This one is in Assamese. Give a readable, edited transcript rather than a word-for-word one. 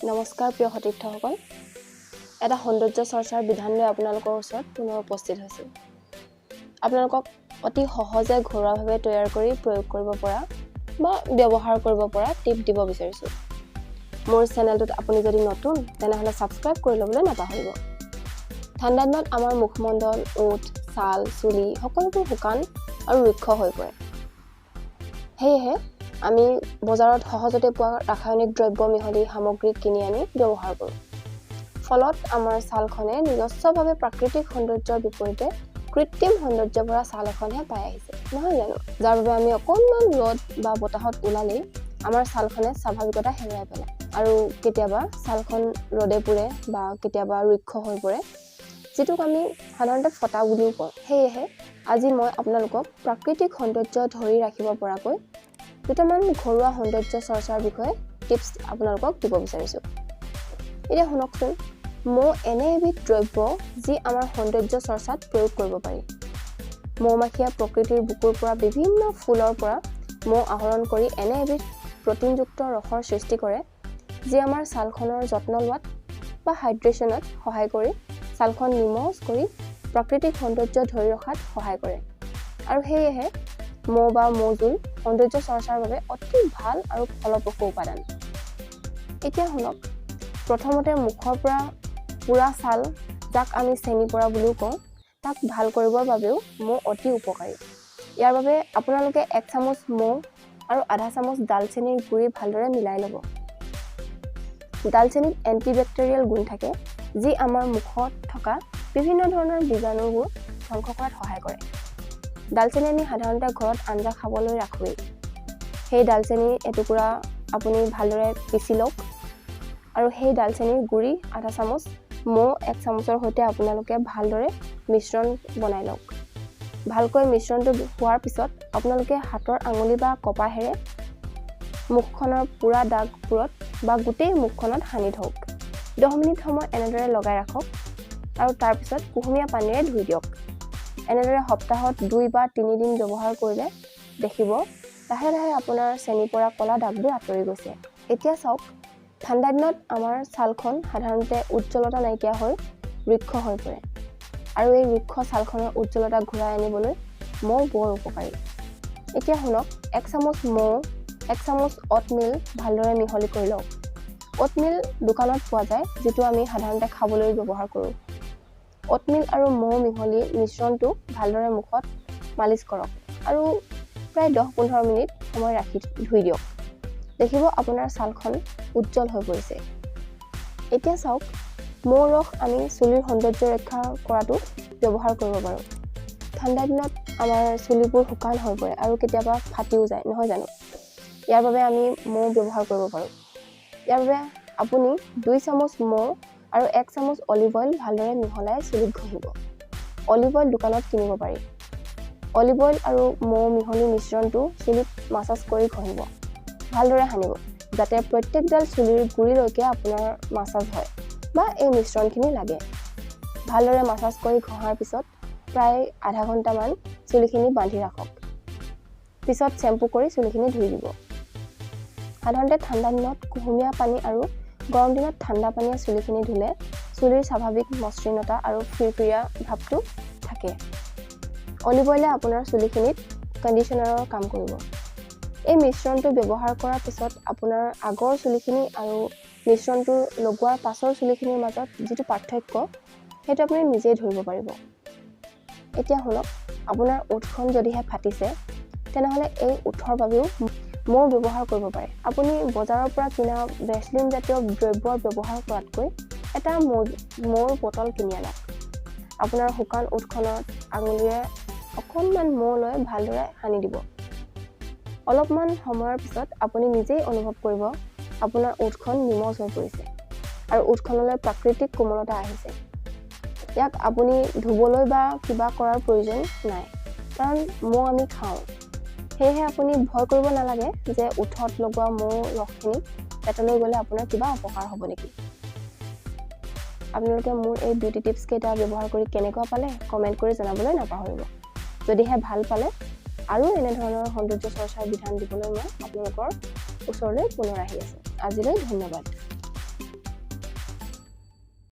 নমস্কাৰ প্ৰিয় সতীৰ্থসকল, এটা সৌন্দৰ্য চৰ্চাৰ বিধান লৈ আপোনালোকৰ ওচৰত পুনৰ উপস্থিত হৈছোঁ। আপোনালোকক অতি সহজে ঘৰুৱাভাৱে তৈয়াৰ কৰি প্ৰয়োগ কৰিব পৰা বা ব্যৱহাৰ কৰিব পৰা টিপ দিব বিচাৰিছোঁ। মোৰ চেনেলটোত আপুনি যদি নতুন তেনেহ'লে ছাবস্ক্ৰাইব কৰি ল'বলৈ নাপাহৰিব। ঠাণ্ডা দিনত আমাৰ মুখমণ্ডল, ওঠ, ছাল, চুলি সকলোবোৰ শুকান আৰু ৰুক্ষ হৈ পৰে। সেয়েহে আমি বজাৰত সহজতে পোৱা ৰাসায়নিক দ্ৰব্য মিহলি সামগ্ৰী কিনি আনি ব্যৱহাৰ কৰোঁ। ফলত আমাৰ ছালখনে নিজস্বভাৱে প্ৰাকৃতিক সৌন্দৰ্যৰ বিপৰীতে কৃত্ৰিম সৌন্দৰ্য ভৰা ছাল এখনহে পাই আহিছে, নহয় জানো? যাৰ বাবে আমি অকণমান ৰ'দ বা বতাহত ওলালেই আমাৰ ছালখনে স্বাভাৱিকতা হেৰুৱাই পেলায় আৰু কেতিয়াবা ছালখন ৰ'দে পুৰে বা কেতিয়াবা ৰুক্ষ হৈ পৰে, যিটোক আমি সাধাৰণতে ফটা বুলিও কওঁ। সেয়েহে আজি মই আপোনালোকক প্ৰাকৃতিক সৌন্দৰ্য ধৰি ৰাখিব পৰাকৈ দুটামান ঘৰুৱা সৌন্দৰ্য চৰ্চাৰ বিষয়ে টিপছ আপোনালোকক দিব বিচাৰিছোঁ। এতিয়া শুনকচোন, মৌ এনে এবিধ দ্ৰব্য যি আমাৰ সৌন্দৰ্য চৰ্চাত প্ৰয়োগ কৰিব পাৰি। মৌমাখিয়ে প্ৰকৃতিৰ বুকুৰ পৰা বিভিন্ন ফুলৰ পৰা মৌ আহৰণ কৰি এনে এবিধ প্ৰটিনযুক্ত ৰসৰ সৃষ্টি কৰে, যি আমাৰ ছালখনৰ যত্ন লোৱাত বা হাইড্ৰেশ্যনত সহায় কৰি ছালখন নিমজ কৰি প্ৰাকৃতিক সৌন্দৰ্য ধৰি ৰখাত সহায় কৰে। আৰু সেয়েহে মৌ বা মৌজোল সৌন্দৰ্য চৰ্চাৰ বাবে অতি ভাল আৰু ফলপ্ৰসূ উপাদান। এতিয়া শুনক, প্ৰথমতে মুখৰ পৰা পুৰা ছাল, যাক আমি চেনি পৰা বুলিও কওঁ, তাক ভাল কৰিবৰ বাবেও মৌ অতি উপকাৰী। ইয়াৰ বাবে আপোনালোকে 1 চামুচ মৌ আৰু আধা চামুচ ডালচেনিৰ গুড়ি ভালদৰে মিলাই ল'ব। ডালচেনিত এণ্টিবেক্টেৰিয়েল গুণ থাকে, যি আমাৰ মুখত থকা বিভিন্ন ধৰণৰ বীজাণুবোৰ ধ্বংস কৰাত সহায় কৰে। ডালচেনি আমি সাধাৰণতে ঘৰত আঞ্জা খাবলৈ ৰাখোৱেই। সেই ডালচেনি এটুকুৰা আপুনি ভালদৰে পিচি লওক আৰু সেই ডালচেনিৰ গুড়ি আধা চামুচ, মৌ 1 চামুচৰ সৈতে আপোনালোকে ভালদৰে মিশ্ৰণ বনাই লওক। ভালকৈ মিশ্ৰণটো হোৱাৰ পিছত আপোনালোকে হাতৰ আঙুলি বা কপাহেৰে মুখখনৰ পুৰা দাগবোৰত বা গোটেই মুখখনত সানি থওক। 10 মিনিট সময় এনেদৰে লগাই ৰাখক আৰু তাৰপিছত কুহুমীয়া পানীৰে ধুই দিয়ক। এনেদৰে সপ্তাহত 2 বা 3 দিন ব্যৱহাৰ কৰিলে দেখিব লাহে লাহে আপোনাৰ চেনি পৰা ক'লা দাগবোৰ আঁতৰি গৈছে। এতিয়া চাওক, ঠাণ্ডা দিনত আমাৰ ছালখন সাধাৰণতে উজ্জ্বলতা নাইকিয়া হৈ ৰুক্ষ হৈ পৰে আৰু এই ৰুক্ষ ছালখনৰ উজ্জ্বলতা ঘূৰাই আনিবলৈ মৌ বৰ উপকাৰী। এতিয়া শুনক, 1 চামুচ মৌ, 1 চামুচ অ'টমিল ভালদৰে মিহলি কৰি লওক। অ'টমিল দোকানত পোৱা যায়, যিটো আমি সাধাৰণতে খাবলৈ ব্যৱহাৰ কৰোঁ। অ'টমিল আৰু মৌ মিহলি মিশ্ৰণটো ভালদৰে মুখত মালিচ কৰক আৰু প্ৰায় 10-15 মিনিট সময় ৰাখি ধুই দিয়ক। দেখিব আপোনাৰ ছালখন উজ্জ্বল হৈ পৰিছে। এতিয়া চাওক, মৌ ৰস আমি চুলিৰ সৌন্দৰ্য ৰক্ষা কৰাটো ব্যৱহাৰ কৰিব পাৰোঁ। ঠাণ্ডা দিনত আমাৰ চুলিবোৰ শুকান হৈ পৰে আৰু কেতিয়াবা ফাটিও যায়, নহয় জানো? ইয়াৰ বাবে আমি মৌ ব্যৱহাৰ কৰিব পাৰোঁ। ইয়াৰ বাবে আপুনি 2 চামুচ মৌ আৰু 1 চামুচ অলিভ অইল ভালদৰে মিহলাই চুলিত ঘঁহিব। অলিভ অইল দোকানত কিনিব পাৰি। অলিভ অইল আৰু মৌ মিহলি মিশ্ৰণটো চুলিত মাছাজ কৰি ঘঁহিব। ভালদৰে সানিব, যাতে প্ৰত্যেকডাল চুলিৰ গুৰিলৈকে আপোনাৰ মাছাজ হয় বা এই মিশ্ৰণখিনি লাগে। ভালদৰে মাছাজ কৰি ঘঁহাৰ পিছত প্ৰায় আধা ঘণ্টামান চুলিখিনি বান্ধি ৰাখক। পিছত চেম্পু কৰি চুলিখিনি ধুই দিব। সাধাৰণতে ঠাণ্ডা দিনত কুহুমীয়া পানী আৰু গৰম দিনত ঠাণ্ডা পানীয়ে চুলিখিনি ধুলে চুলিৰ স্বাভাৱিক মসৃণতা আৰু ফিৰফিৰীয়া ভাৱটো থাকে। অলিভ অইলে আপোনাৰ চুলিখিনিত কণ্ডিশ্যনাৰৰ কাম কৰিব। এই মিশ্ৰণটো ব্যৱহাৰ কৰাৰ পিছত আপোনাৰ আগৰ চুলিখিনি আৰু মিশ্ৰণটো লগোৱাৰ পাছৰ চুলিখিনিৰ মাজত যিটো পাৰ্থক্য, সেইটো আপুনি নিজেই ধৰিব পাৰিব। এতিয়া শুনক, আপোনাৰ ওঠখন যদিহে ফাটিছে, তেনেহ'লে এই ওঠৰ বাবেও মৌ ব্যৱহাৰ কৰিব পাৰে। আপুনি বজাৰৰ পৰা কিনা ভেচলিন জাতীয় দ্ৰব্য ব্যৱহাৰ কৰাতকৈ এটা মৌৰ বটল কিনি আনক। আপোনাৰ শুকান ওঠখনত আঙুলিৰে অকণমান মৌ লৈ ভালদৰে সানি দিব। অলপমান সময়ৰ পিছত আপুনি নিজেই অনুভৱ কৰিব আপোনাৰ ওঠখন নিমজ হৈ পৰিছে আৰু ওঠখনলৈ প্ৰাকৃতিক কোমলতা আহিছে। ইয়াক আপুনি ধুবলৈ বা কিবা কৰাৰ প্ৰয়োজন নাই, কাৰণ মৌ আমি খাওঁ। সেয়েহে আপুনি ভয় কৰিব নালাগে যে ওঠত লগোৱা মৌ ৰসখিনি পেটলৈ গ'লে আপোনাৰ কিবা অপকাৰ হ'ব নেকি। আপোনালোকে মোৰ এই বিউটি টিপছ কেইটা ব্যৱহাৰ কৰি কেনেকুৱা পালে কমেণ্ট কৰি জনাবলৈ নাপাহৰিব। যদিহে ভাল পালে আৰু এনেধৰণৰ সৌন্দৰ্য চৰ্চাৰ বিধান দিবলৈ মই আপোনালোকৰ ওচৰলৈ পুনৰ আহি আছোঁ। আজিলৈ ধন্যবাদ।